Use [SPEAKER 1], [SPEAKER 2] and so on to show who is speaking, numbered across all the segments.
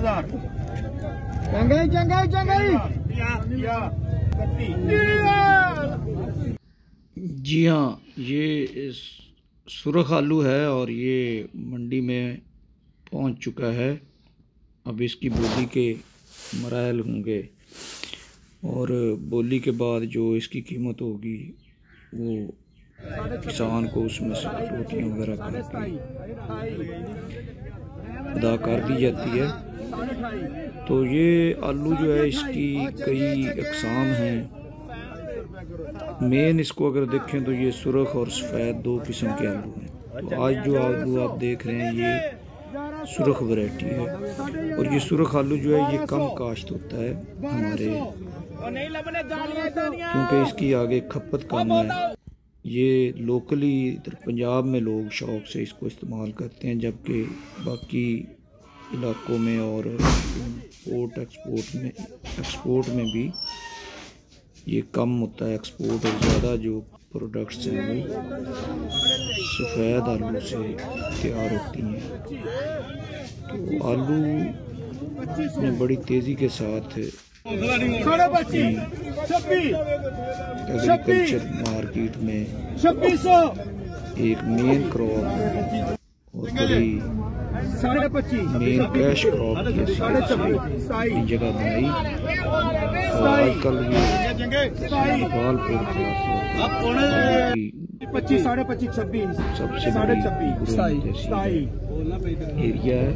[SPEAKER 1] 3000
[SPEAKER 2] जी हाँ, ये सुरख आलू है और ये मंडी में पहुंच चुका है। अब इसकी बोली के मराहल होंगे और बोली के बाद जो इसकी कीमत होगी वो किसान को उसमें से कटौतियाँ वगैरह करके अदा कर दी जाती है। तो ये आलू जो है इसकी कई अक़साम हैं। मेन इसको अगर देखें तो ये सुरख और सफ़ेद दो किस्म के आलू हैं। तो आज जो आलू आप देख रहे हैं ये सुरख वैरायटी है और ये सुरख आलू जो है ये कम काश्त होता है हमारे, क्योंकि इसकी आगे खपत कम है। ये लोकली इधर पंजाब में लोग शौक़ से इसको इस्तेमाल करते हैं, जबकि बाकी इलाकों में और इम्पोर्ट एक्सपोर्ट में भी ये कम होता है एक्सपोर्ट, और ज़्यादा जो प्रोडक्ट्स हैं वो सफ़ेद आलू से तैयार होती हैं। तो आलू में बड़ी तेज़ी के साथ एग्रीकल्चर मार्केट में एक मेन क्रॉप और बड़ी मेन कैश क्रॉप की जगह बनाई। और आजकल सबसे एरिया है।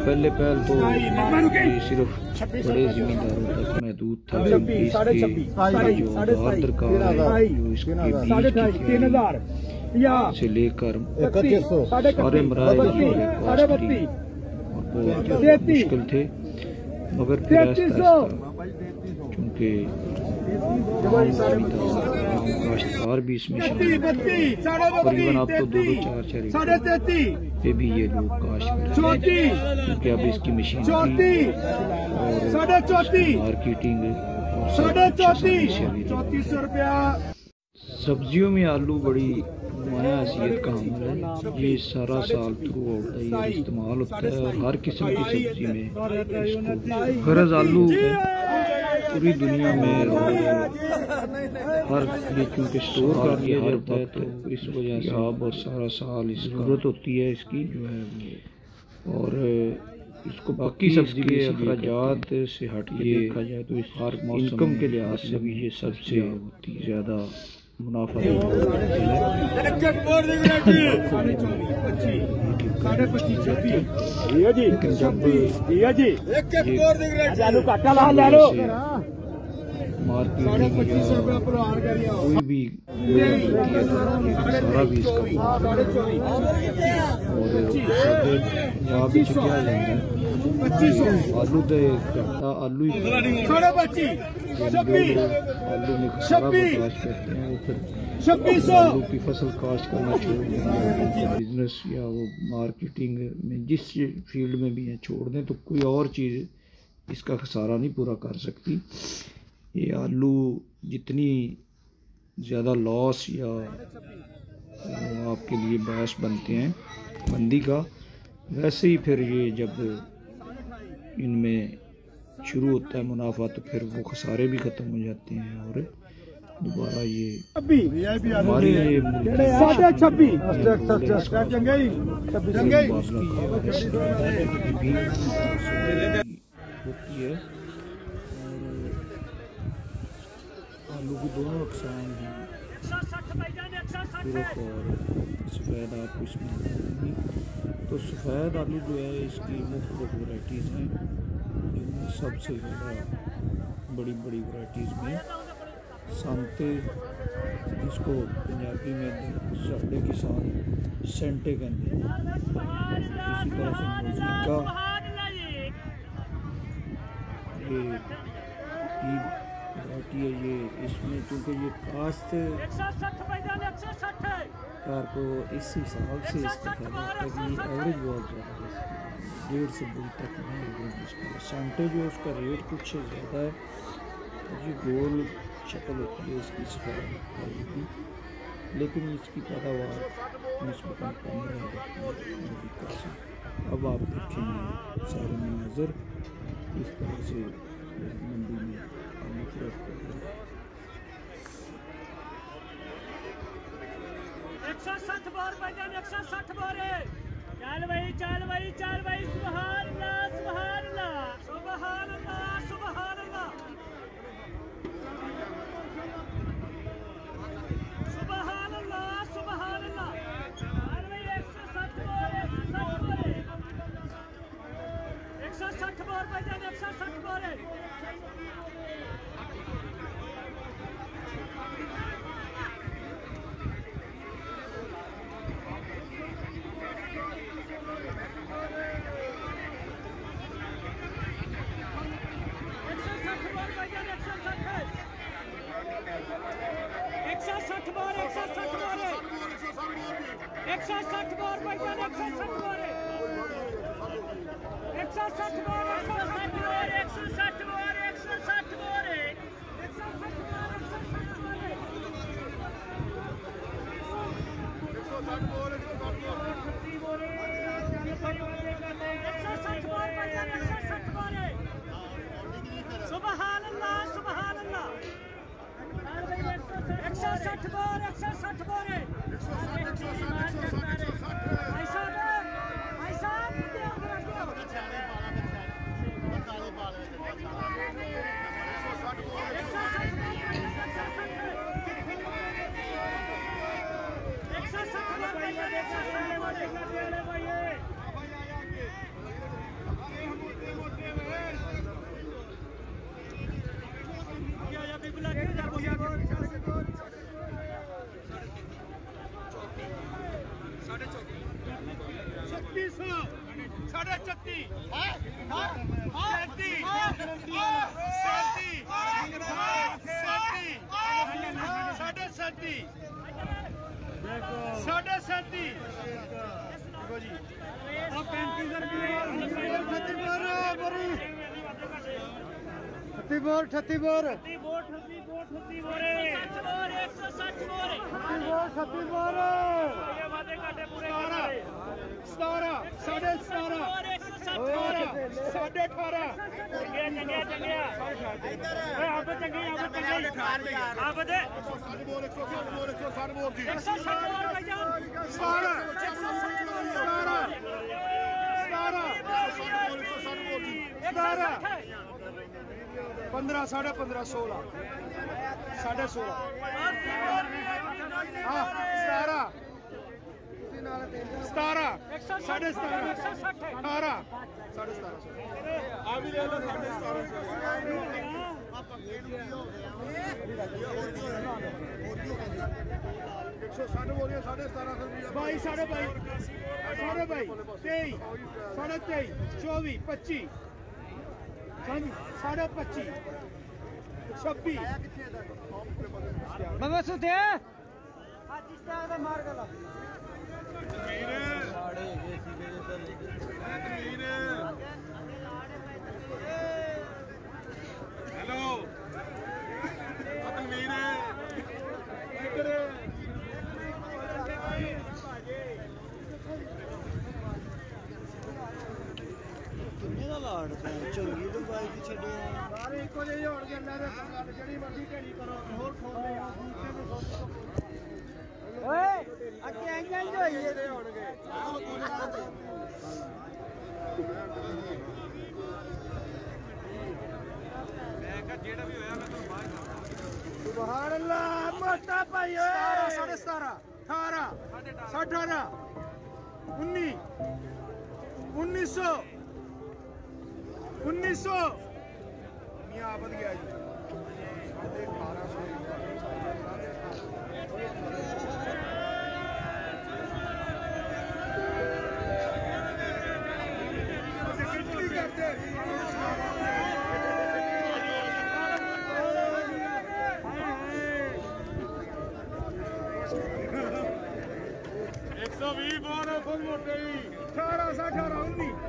[SPEAKER 2] पहले तो सिर्फ बड़े जिम्मेदारों तक महदूद था, से लेकर सारे मराहल बहुत मुश्किल थे, मगर फिर आहिस्ता चूँकि काश्तकार भी इसमें तकरीबन अब तो 2-4 पे भी ये लोग काश्त करते हैं, क्योंकि अब इसकी मशीन और मार्केटिंग सब्जियों में आलू बड़ी नुमाया हैसियत का अमल है। ये सारा साल थ्रू आउट द ईयर इस्तेमाल होता है और हर किस्म की सब्जी में इसको गरज आलू पूरी दुनिया में हर ये क्योंकि स्टोर कर दिया जाता है, तो इस वजह से आप और सारा साल इसकी ज़रूरत होती है इसकी जो है। और इसको बाकी सब्जी के अखराजात से हट के देखा जाए तो इस हर इनकम के लिहाज से भी ये सबसे ज़्यादा मुनाफा मार्केट कोई भी सारा भी इसका आलू तो आलू में सारा काश्त करते हैं, वो फिर आलू की फसल काश्त करना छोड़ दें, बिजनेस या वो मार्केटिंग में जिस फील्ड में भी है छोड़ दें, तो कोई और चीज़ इसका खसारा नहीं पूरा कर सकती। ये आलू जितनी ज़्यादा लॉस या आपके लिए बायस बनते हैं मंदी का, वैसे ही फिर ये जब इनमें शुरू होता है मुनाफा तो फिर वो खसारे भी ख़त्म हो जाते हैं और दोबारा ये हमारे लिए होती है। आलू की दोनों अक़साम हैं, सुरख और सफ़ेद आपको इसमें मिलेंगी। तो सफ़ेद आलू जो है इसकी मुख्तलिफ वैराइटीज़ हैं, जिनमें सबसे ज़्यादा बड़ी वैराइटीज़ में सांते, जिसको पंजाबी में साढ़े किसान सेंटे कहते हैं, इसी तरह से मोज़िका, ये वैरायटी है। ये इसमें चूँकि ये काश्त कार को इस हिसाब से इस्तेफादा होता है कि एवरेज बहुत ज़्यादा है, 1.5 तक नहीं एवरेज इसका। सांटे जो है उसका रेट कुछ ज़्यादा है, ये गोल शक्ल होती है इसकी सफ़ेद की, लेकिन इसकी पैदावार निस्बतन कम रह जाती है। अब आप देखेंगे सारे मनाजर इस तरह से मंडी में आलू फरोख्त कर रहे हैं।
[SPEAKER 1] 160 बोर भाईजान, 160 बोरे। चल भाई चल भाई चल भाई। सुभान अल्लाह सुभान अल्लाह सुभान अल्लाह सुभान अल्लाह सुभान अल्लाह सुभान अल्लाह। चल भाई 160 बोर 160 बोरे 160 बोर भाईजान 160 बोरे। सुभान अल्लाह सुभान अल्लाह। 160 बोर 160 बोरे। भाई साहब
[SPEAKER 2] पंद्रह 15.5 16 16.5 हाँ 17 17 17.5 18 17.5 आ भी ले लो 160 बोलिए 17.5 22 23 24 25 25 26
[SPEAKER 1] मगर सुते
[SPEAKER 2] हेलो चंगी तो बाइक छे सारे एको जे होण गए जेडी मर्जी ढेड़ी करो होर खोल ओए अगे एंगल जो होइए होण गए मैं का जेड़ा भी होया मैं तो बाहर सुभान अल्लाह मोटा भाई ओए 17.5 18 18 1900 मियाँ बद गया जी 120 बोल फुल मोटे 18 18 19